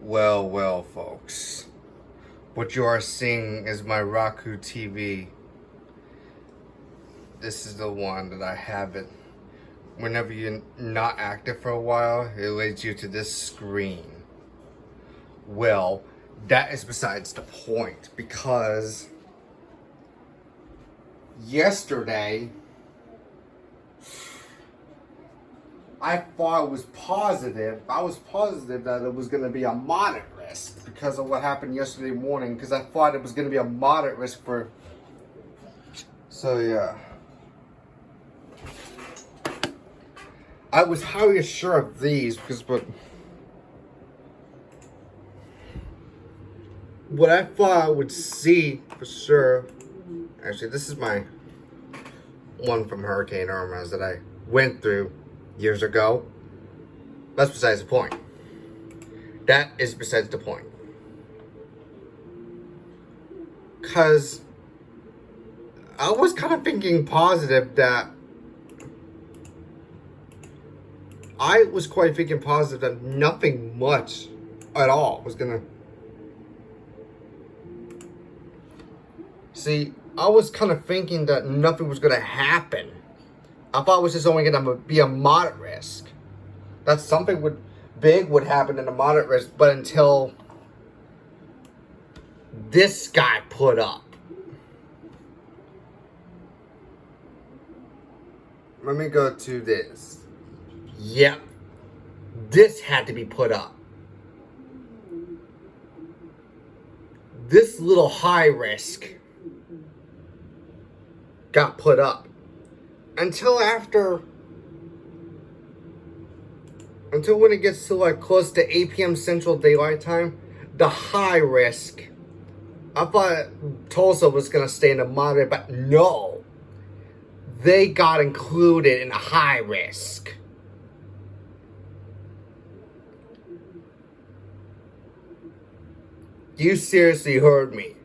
Well, folks. What you are seeing is my Roku TV. This is the one that I have it. Whenever you're not active for a while, it leads you to this screen. Well, that is besides the point, because yesterday I thought it was positive. I was positive that it was going to be a moderate risk because of what happened yesterday morning. Because I thought it was going to be a moderate risk for. So yeah, I was highly sure of these because what I thought I would see for sure. Actually, this is my one from Hurricane Irma that I went through years ago. That's besides the point. That is besides the point. Because I was kind of thinking positive that I was quite thinking positive that nothing much at all was gonna. See, I was kind of thinking that nothing was gonna happen. I thought it was just only gonna be a moderate risk. That something big would happen in a moderate risk, but until this guy put up. Let me go to this. Yep. This had to be put up. This little high risk got put up. Until when it gets to like close to 8 p.m. Central Daylight Time, the high risk, I thought Tulsa was going to stay in the moderate, but no. They got included in the high risk. You seriously heard me.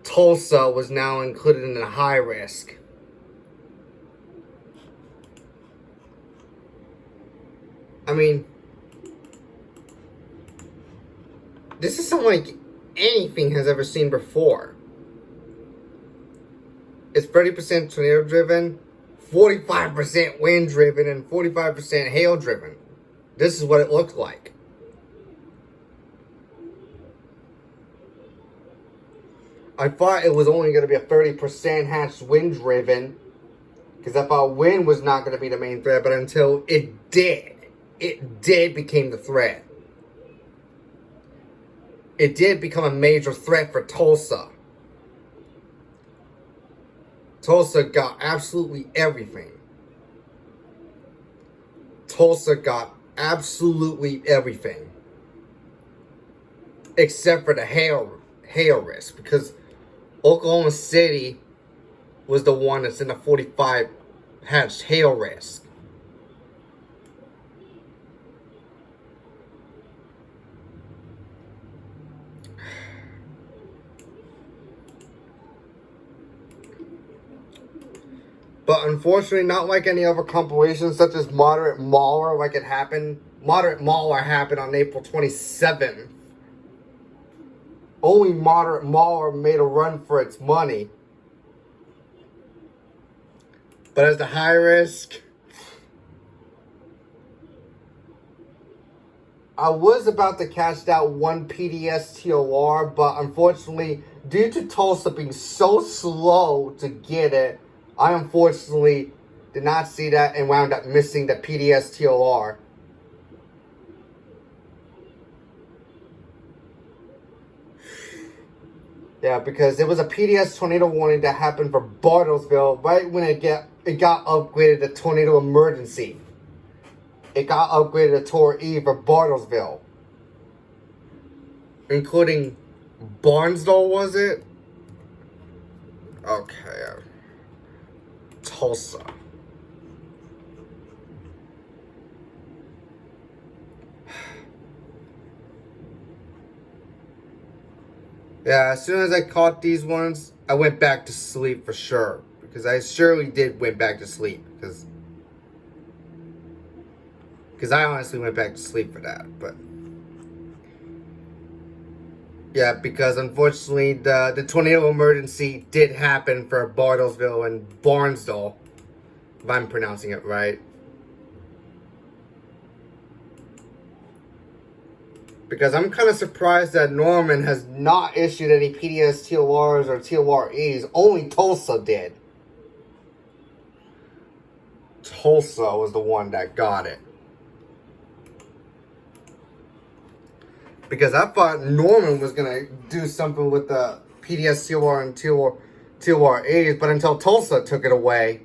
Tulsa was now included in the high risk. I mean, this isn't like anything has ever seen before. It's 30% tornado driven, 45% wind driven, and 45% hail driven. This is what it looked like. I thought it was only going to be a 30% hatch wind driven, because I thought wind was not going to be the main threat, but until it did became the threat. It did become a major threat for Tulsa. Tulsa got absolutely everything. Tulsa got absolutely everything. Except for the hail risk, because Oklahoma City was the one that's in the 45 hatched hail risk. But unfortunately, not like any other compilations, such as Moderate Mauler, like it happened. Moderate Mauler happened on April 27th. Only Moderate Mauler made a run for its money. But as the high risk, I was about to catch that one PDS TOR, but unfortunately, due to Tulsa being so slow to get it, I unfortunately did not see that and wound up missing the PDS TOR. Yeah, because it was a PDS tornado warning that happened for Bartlesville right when it got upgraded to tornado emergency. It got upgraded to Tor E for Bartlesville. Including Barnesville, was it? Okay. Tulsa. Yeah, as soon as I caught these ones, I went back to sleep for sure. Because I surely did went back to sleep. Because Because I honestly went back to sleep for that. But yeah, because unfortunately the tornado emergency did happen for Bartlesville and Barnesville, if I'm pronouncing it right. Because I'm kind of surprised that Norman has not issued any PDS TORs or TOREs. Only Tulsa did. Tulsa was the one that got it. Because I thought Norman was going to do something with the PDS TOR and TOREs, but until Tulsa took it away.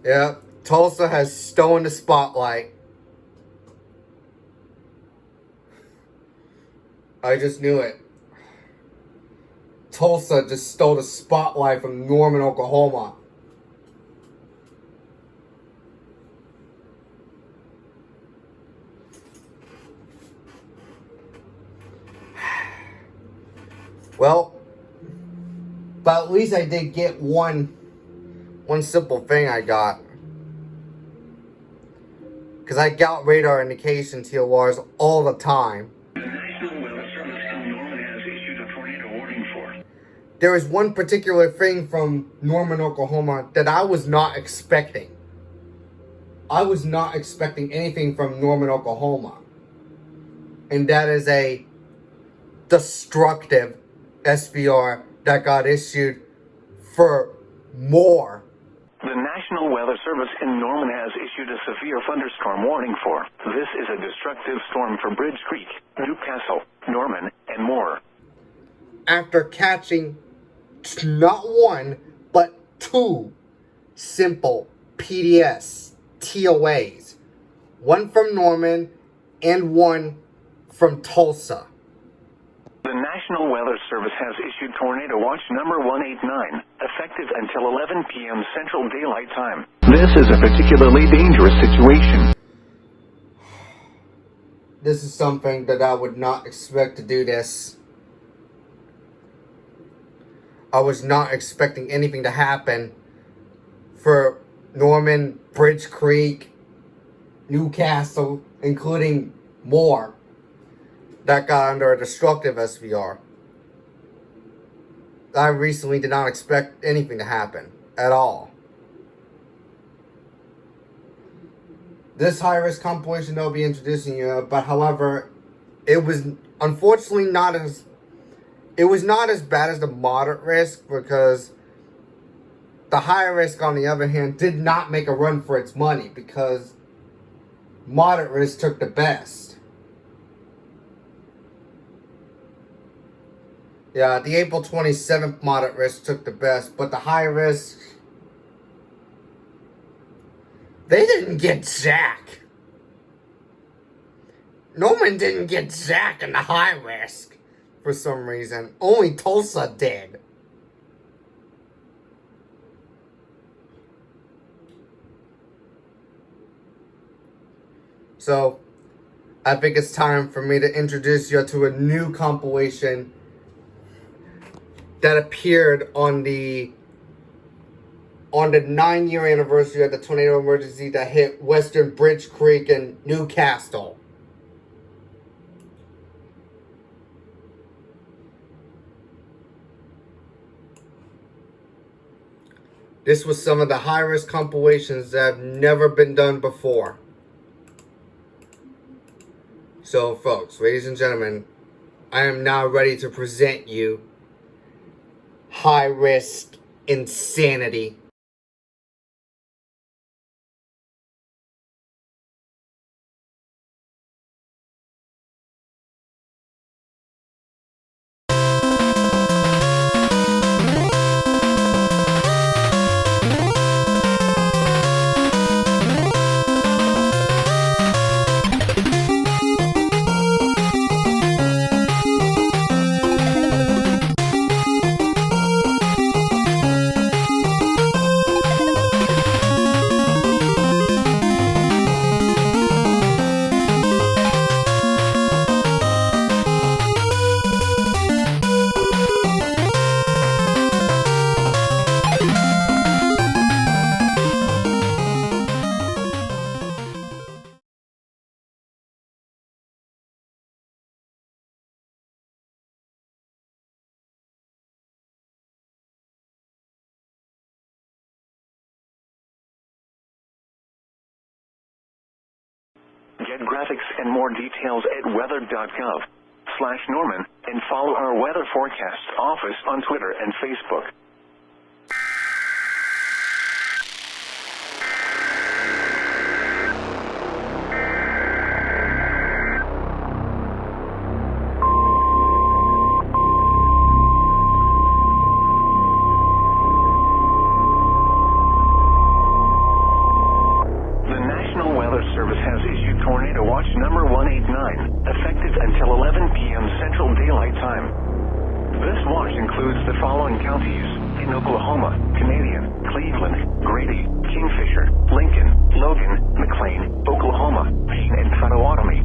Yeah, Tulsa has stolen the spotlight. I just knew it. Tulsa just stole the spotlight from Norman, Oklahoma. Well, but at least I did get one simple thing I got. Because I got radar indication TORs all the time. The National Weather Service in Norman has issued a tornado warning for. There was one particular thing from Norman, Oklahoma that I was not expecting. I was not expecting anything from Norman, Oklahoma. And that is a destructive SVR that got issued for more. The National Weather Service in Norman has issued a severe thunderstorm warning for. This is a destructive storm for Bridge Creek, Newcastle, Norman, and more. After catching not one, but two simple PDS TOAs. One from Norman and one from Tulsa. The National Weather Service has issued Tornado Watch number 189, effective until 11 p.m. Central Daylight Time. This is a particularly dangerous situation. This is something that I would not expect to do this. I was not expecting anything to happen for Norman, Bridge Creek, Newcastle, including more, that got under a destructive SVR. I recently did not expect anything to happen at all. This high-risk compilation they'll be introducing you, but however, it was unfortunately not as bad as the moderate risk, because the high risk, on the other hand, did not make a run for its money because moderate risk took the best. Yeah, the April 27th moderate risk took the best, but the high risk, they didn't get Jack. Norman didn't get Jack in the high risk for some reason. Only Tulsa did. So, I think it's time for me to introduce you to a new compilation that appeared on the 9-year anniversary of the tornado emergency that hit Western Bridge Creek and Newcastle. This was some of the high-risk compilations that have never been done before. So, folks, ladies and gentlemen, I am now ready to present you high-risk insanity. Get graphics and more details at weather.gov/Norman and follow our weather forecast office on Twitter and Facebook. Tornado Watch number 189, effective until 11 p.m. Central Daylight Time. This watch includes the following counties in Oklahoma: Canadian, Cleveland, Grady, Kingfisher, Lincoln, Logan, McLean, Oklahoma, Payne, and Potawatomi.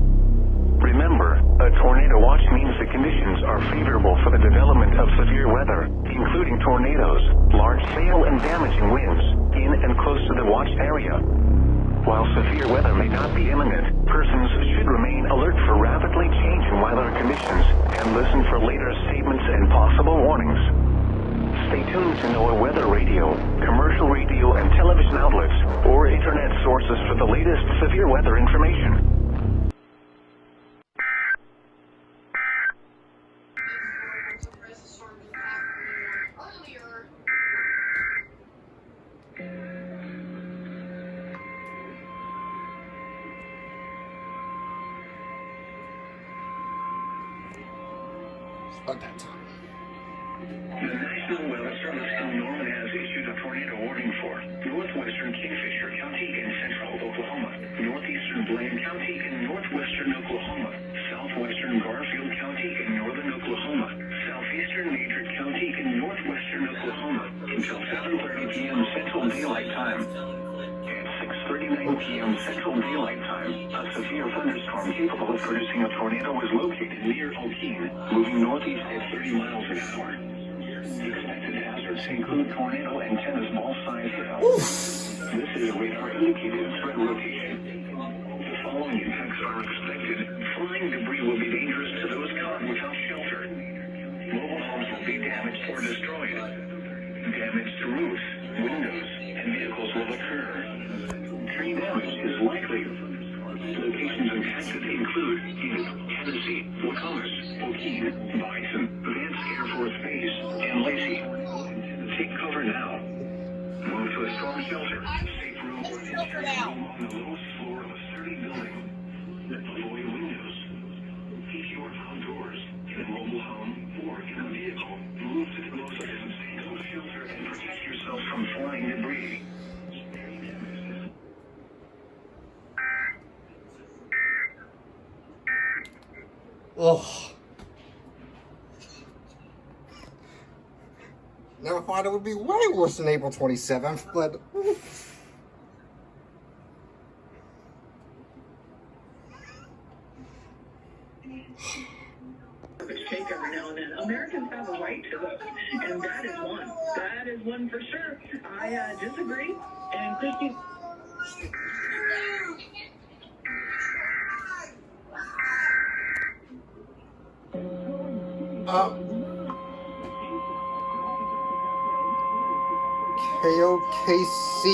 Remember, a tornado watch means the conditions are favorable for the development of severe weather, including tornadoes, large hail, and damaging winds in and close to the watch area. While severe weather may not be imminent, persons should remain alert for rapidly changing weather conditions and listen for later statements and possible warnings. Stay tuned to NOAA weather radio, commercial radio and television outlets, or internet sources for the latest severe weather information. About that time. The National Weather Service in Norman has issued a tornado warning for northwestern Kingfisher County in central Oklahoma, northeastern Blaine County in northwestern Oklahoma, southwestern Garfield County in northern Oklahoma, southeastern Madrid County in northwestern Oklahoma until 7:30 p.m. Central Daylight Time. At 6:39 p.m. Central Daylight Time, a severe thunderstorm capable of producing a tornado was located near O'Keene, moving northeast at 30 miles an hour. Expected hazards include tornado antennas ball-sized hail. This is a radar-indicated threat rotation. The following impacts are expected. Flying debris will be dangerous to those caught without shelter. Mobile homes will be damaged or destroyed. Damage to roofs, windows, and vehicles will occur. Tree damage is likely. Locations impacted include Tennessee, Wacomas, O'Keene, Bison, Vance Air Force Base, and Lacey. Take cover now. Move to a storm shelter, safe room, or an interior room on the lowest floor of a sturdy building. Avoid windows. If you are outdoors, in a mobile home, or in a vehicle, move to the most substantial shelter and protect yourself from flying debris. Oh. Never thought it would be way worse than April 27th, but... Shake every now and then. Americans have a right to vote, and that is one. That is one for sure. I disagree, and Christy... KOKC.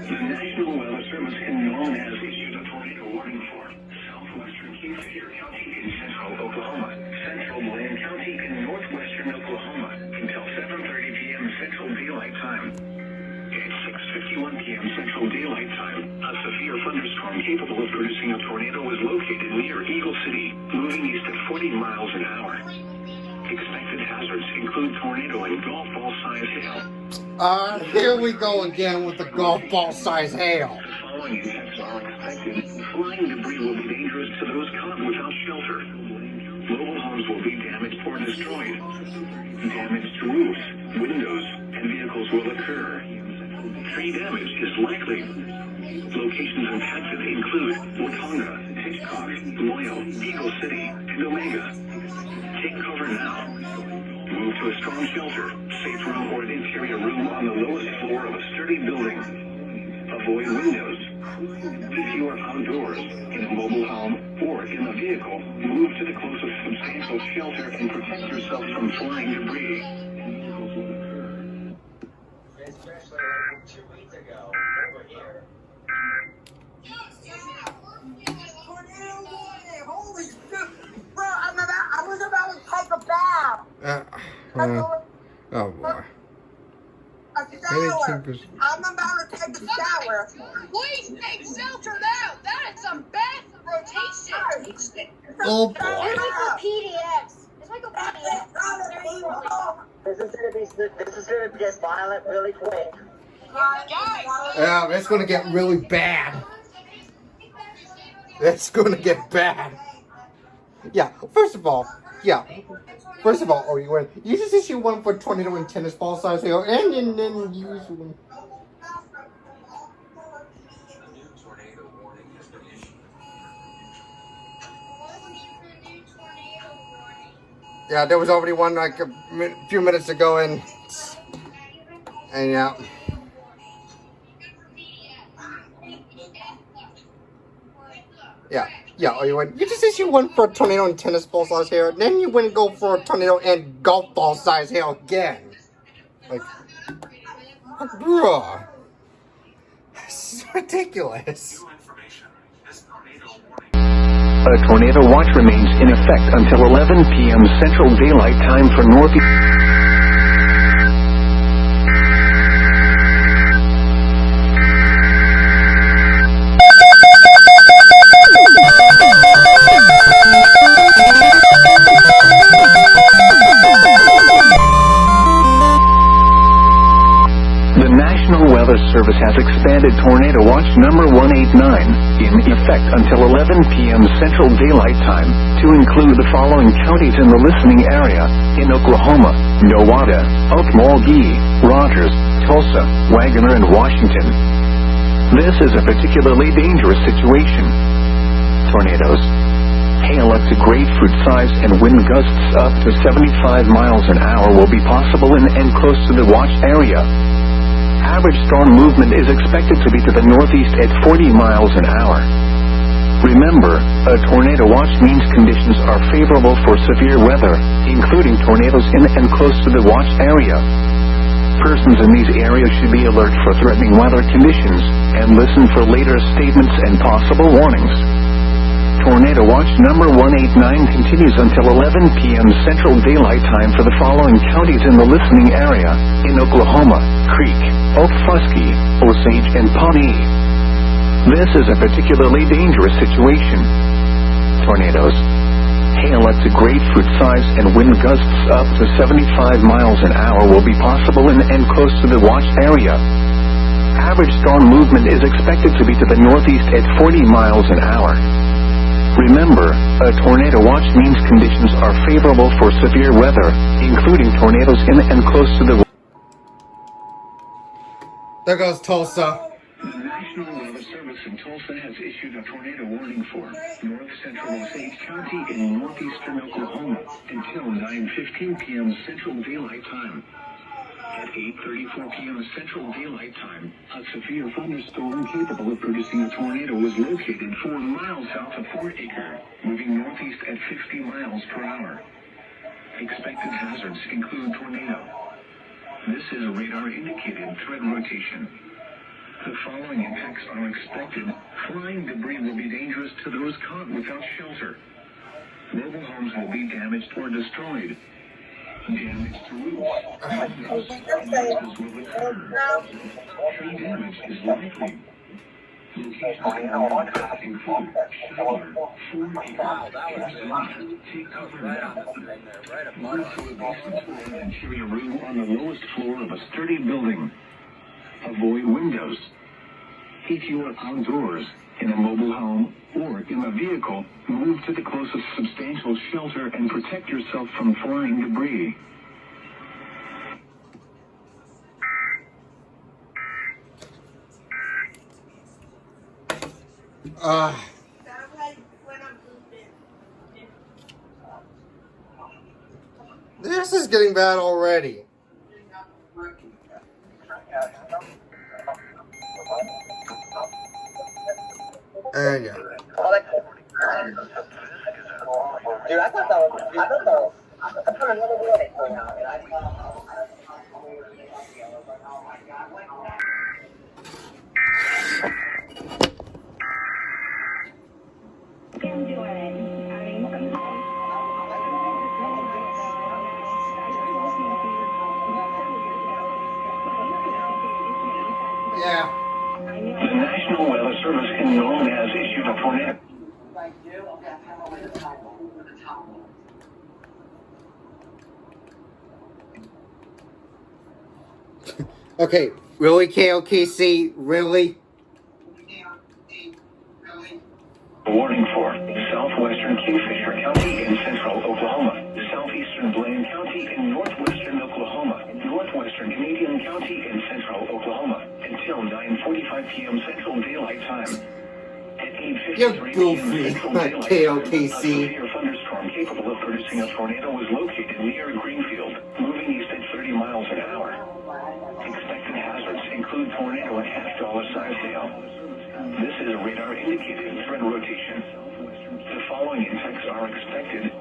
The National Weather Service in Norman has issued a tornado warning for southwestern Kingfisher County in central Oklahoma, central Blaine County in northwestern Oklahoma until 7:30 p.m. Central Daylight Time. At 6:51 p.m. Central Daylight Time, a severe thunderstorm capable of producing a tornado was located near Eagle City, moving east at 40 miles an hour. Expected hazards include tornado and golf ball-sized hail. Here we go again with the golf ball-sized hail. The following impacts are expected. Flying debris will be dangerous to those caught without shelter. Mobile homes will be damaged or destroyed. Damage to roofs, windows, and vehicles will occur. Tree damage is likely. Locations impacted include Watonga, Hitchcock, Loyal, Eagle City, and Omega. Take cover now. Move to a storm shelter, safe room, or an interior room on the lowest floor of a sturdy building. Avoid windows. If you are outdoors, in a mobile home, or in a vehicle, move to the closest substantial shelter and protect yourself from flying debris. Especially like 2 weeks ago over here. Oh boy. I'm about to take a shower. Please take shelter now. That is some bad rotation. Oh It's boy. like a PDX. It's like a PDX. This is gonna get violent really quick. Yeah, it's gonna get really bad. It's gonna get bad. Yeah, first of all, oh, you went. You just issue one for tornado and tennis ball size hail, and then use one. Yeah, there was already one like a few minutes ago, and yeah. Yeah, oh, you went. You just issue one for a tornado and tennis ball size hail, and then you went and go for a tornado and golf ball size hail again. Like, bruh. This is ridiculous. A tornado watch remains in effect until 11 p.m. Central Daylight Time for Northeast. The National Weather Service has expanded Tornado Watch number 189 in effect until 11 p.m. Central Daylight Time to include the following counties in the listening area: in Oklahoma, Nowata, Okmulgee, Rogers, Tulsa, Wagner, and Washington. This is a particularly dangerous situation. Tornadoes, hail up to grapefruit size, and wind gusts up to 75 miles an hour will be possible in and close to the watch area. Average storm movement is expected to be to the northeast at 40 miles an hour. Remember, a tornado watch means conditions are favorable for severe weather, including tornadoes in and close to the watch area. Persons in these areas should be alert for threatening weather conditions and listen for later statements and possible warnings. Tornado Watch number 189 continues until 11 p.m. Central Daylight Time for the following counties in the listening area: in Oklahoma, Creek, Okfuskee, Osage, and Pawnee. This is a particularly dangerous situation. Tornadoes, hail up to grapefruit size, and wind gusts up to 75 miles an hour will be possible in and close to the watch area. Average storm movement is expected to be to the northeast at 40 miles an hour. Remember, a tornado watch means conditions are favorable for severe weather, including tornadoes in and close to the... There goes Tulsa. The National Weather Service in Tulsa has issued a tornado warning for north central Osage County in northeastern Oklahoma until 9:15 p.m. Central Daylight Time. At 8:34 p.m. Central Daylight Time, a severe thunderstorm capable of producing a tornado was located 4 miles south of Fort Acre, moving northeast at 50 miles per hour. Expected hazards include tornado. This is a radar-indicated threat rotation. The following impacts are expected. Flying debris will be dangerous to those caught without shelter. Mobile homes will be damaged or destroyed. Damage to roofs, windows, fences will occur. Tree damage is likely. Locations include food, shelter, 4 acres, take cover now. Move to a basement floor and interior room on the lowest floor of a sturdy building. Avoid windows. If you are outdoors, in a mobile home, or in a vehicle, move to the closest substantial shelter and protect yourself from flying debris. This is getting bad already. And yeah. Dude, I thought that was, I put another warning for now, Yeah. The National Weather Service in Norman has issued a tornado. Okay, really, KOKC? Really? Warning for southwestern Kingfisher County in central Oklahoma, southeastern Blaine County in northwestern Oklahoma, northwestern Canadian County in central Oklahoma, until 9:45 p.m. Central Daylight Time. At 8:53 You're p.m. goofy, Central not Daylight Time, a KOKC. severe thunderstorm capable of producing a tornado was located near Greenfield, moving east at 30 miles an hour. Expected hazards include tornado and half-dollar size hail. This is a radar-indicated threat rotation. The following impacts are expected.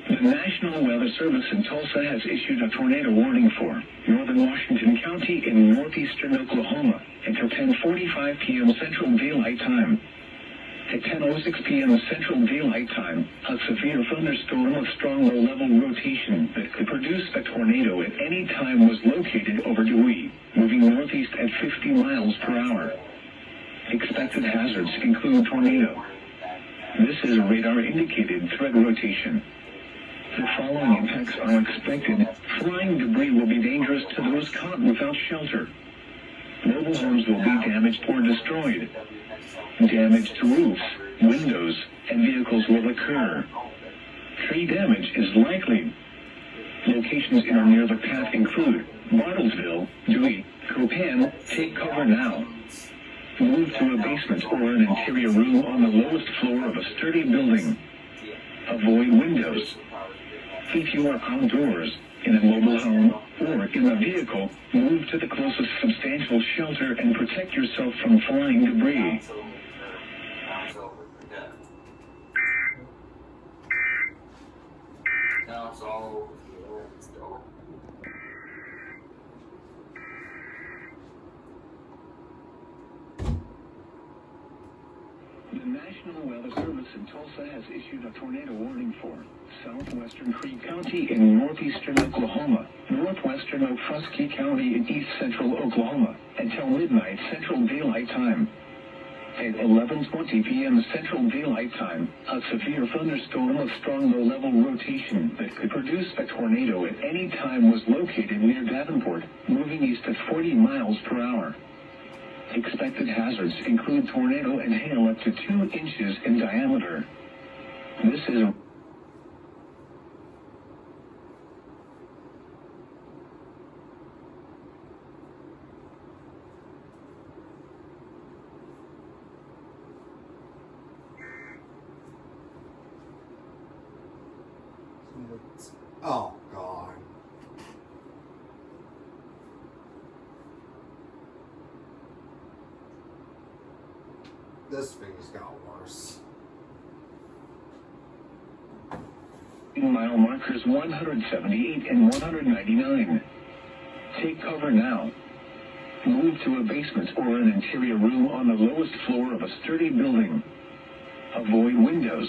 The National Weather Service in Tulsa has issued a tornado warning for northern Washington County in northeastern Oklahoma until 10:45 p.m. Central Daylight Time. At 10:06 p.m. Central Daylight Time, a severe thunderstorm of strong low-level rotation that could produce a tornado at any time was located over Dewey, moving northeast at 50 miles per hour. Expected hazards include tornado. This is a radar-indicated threat rotation. The following impacts are expected. Flying debris will be dangerous to those caught without shelter. Mobile homes will be damaged or destroyed. Damage to roofs, windows, and vehicles will occur. Tree damage is likely. Locations in or near the path include Bartlesville, Dewey, Copan. Take cover now. Move to a basement or an interior room on the lowest floor of a sturdy building. Avoid windows. If you are outdoors, in a mobile home, or in a vehicle, move to the closest substantial shelter and protect yourself from flying debris. Now it's all over here. Let's go. The National Weather Service in Tulsa has issued a tornado warning for southwestern Creek County in northeastern Oklahoma, northwestern Okfuskee County in east central Oklahoma, until midnight Central Daylight Time. At 11:20 p.m. Central Daylight Time, a severe thunderstorm of strong low-level rotation that could produce a tornado at any time was located near Davenport, moving east at 40 miles per hour. Expected hazards include tornado and hail up to 2 inches in diameter. This is a Oh, God. This thing's got worse. mile markers 178 and 199. Take cover now. Move to a basement or an interior room on the lowest floor of a sturdy building. Avoid windows.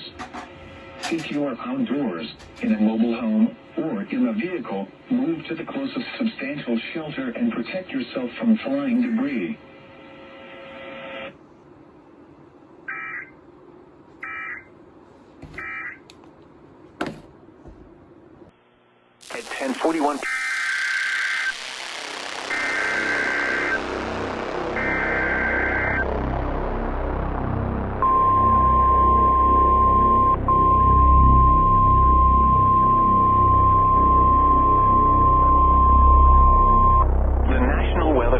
If you are outdoors, in a mobile home, or in a vehicle, move to the closest substantial shelter and protect yourself from flying debris. At 10:41.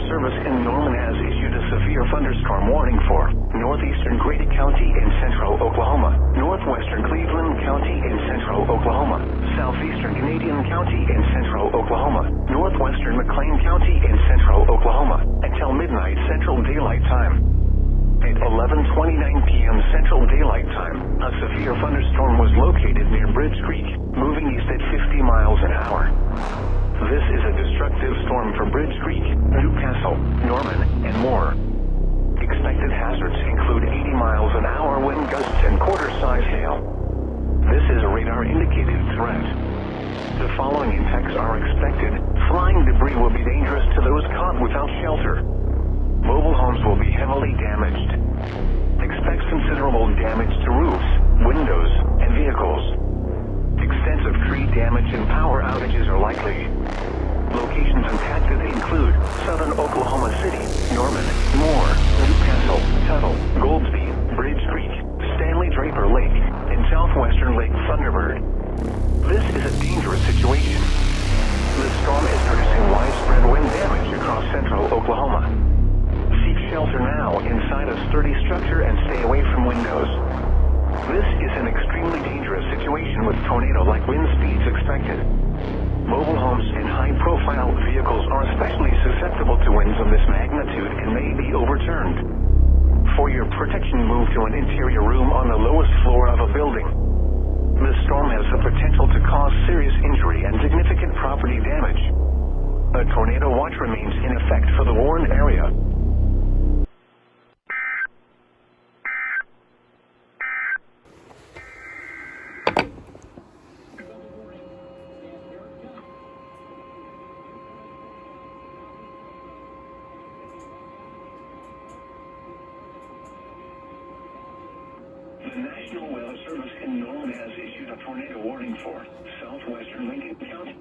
Service in Norman has issued a severe thunderstorm warning for northeastern Grady County in central Oklahoma, northwestern Cleveland County in central Oklahoma, southeastern Canadian County in central Oklahoma, northwestern McLean County in central Oklahoma, until midnight Central Daylight Time. At 11:29 p.m. Central Daylight Time, a severe thunderstorm was located near Bridge Creek, moving east at 50 miles an hour. This is a destructive storm for Bridge Creek, Newcastle, Norman, and more. Expected hazards include 80 miles an hour sturdy structure and stay away from windows. This is an extremely dangerous situation with tornado-like wind speeds expected. Mobile homes and high-profile vehicles are especially susceptible to winds of this magnitude and may be overturned. For your protection, move to an interior room on the lowest floor of a building. The storm has the potential to cause serious injury and significant property damage. A tornado watch remains in effect for the warned area. The National Weather Service in Norman has issued a tornado warning for southwestern Lincoln County.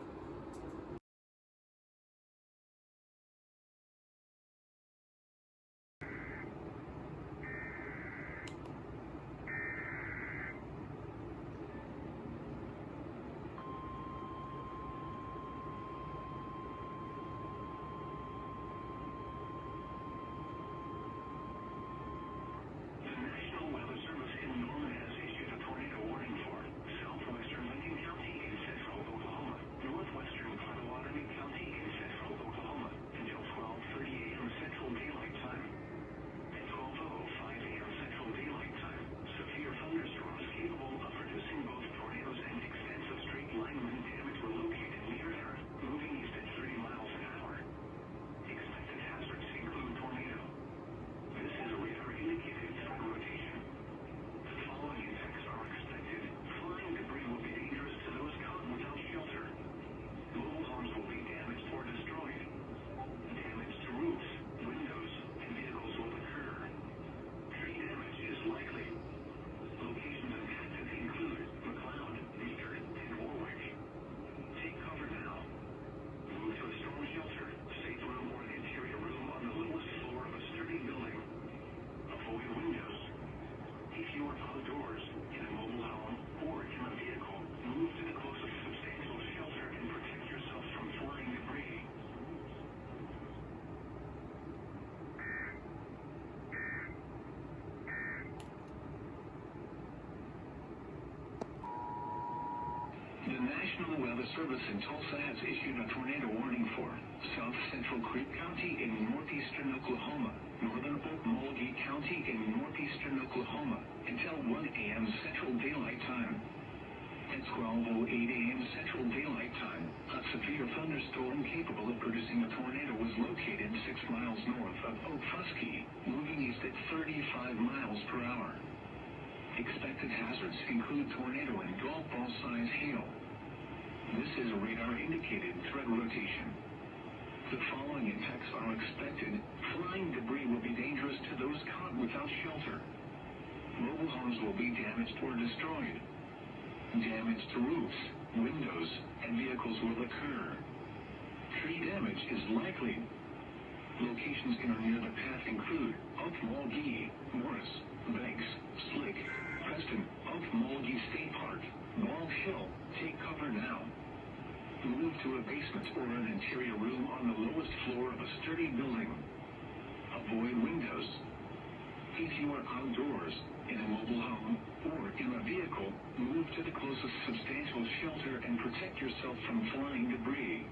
The National Weather Service in Tulsa has issued a tornado warning for South Central Creek County in northeastern Oklahoma, northern Okmulgee County in northeastern Oklahoma until 1 a.m. Central Daylight Time. At 12:08 a.m. Central Daylight Time, a severe thunderstorm capable of producing a tornado was located 6 miles north of Okfuskee, moving east at 35 miles per hour. Expected hazards include tornado and golf ball size hail. This is radar-indicated threat rotation. The following attacks are expected. Flying debris will be dangerous to those caught without shelter. Mobile homes will be damaged or destroyed. Damage to roofs, windows, and vehicles will occur. Tree damage is likely. Locations in or near the path include Okmulgee, Morris, Banks, Slick, Preston, Okmulgee State Park, Bald Hill. Take cover now. Move to a basement or an interior room on the lowest floor of a sturdy building. Avoid windows. If you are outdoors, in a mobile home, or in a vehicle, move to the closest substantial shelter and protect yourself from flying debris.